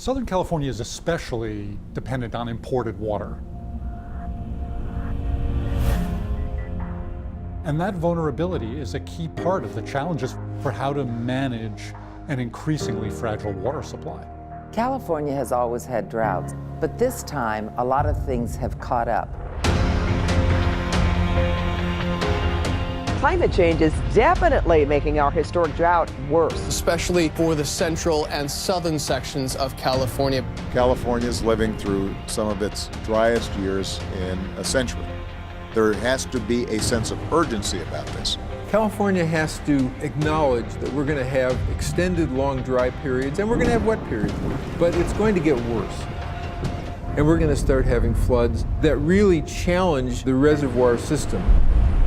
Southern California is especially dependent on imported water. And that vulnerability is a key part of the challenges for how to manage an increasingly fragile water supply. California has always had droughts, but this time a lot of things have caught up. Climate change is definitely making our historic drought worse. Especially for the central and southern sections of California. California is living through some of its driest years in a century. There has to be a sense of urgency about this. California has to acknowledge that we're going to have extended long dry periods and we're going to have wet periods, but it's going to get worse. And we're going to start having floods that really challenge the reservoir system.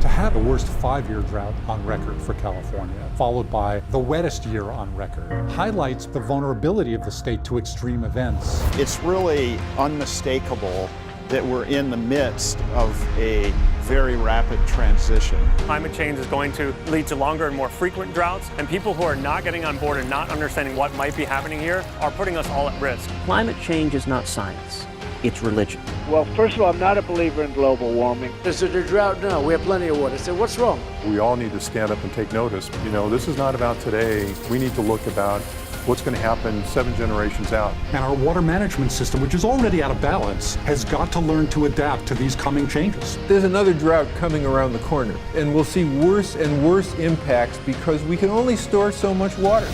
To have the worst 5-year drought on record for California, followed by the wettest year on record, highlights the vulnerability of the state to extreme events. It's really unmistakable that we're in the midst of a very rapid transition. Climate change is going to lead to longer and more frequent droughts, and people who are not getting on board and not understanding what might be happening here are putting us all at risk. Climate change is not science, it's religion. Well, first of all, I'm not a believer in global warming. Is it a drought? No, we have plenty of water. So what's wrong? We all need to stand up and take notice. You know, this is not about today. We need to look about what's going to happen 7 generations out. And our water management system, which is already out of balance, has got to learn to adapt to these coming changes. There's another drought coming around the corner, and we'll see worse and worse impacts because we can only store so much water.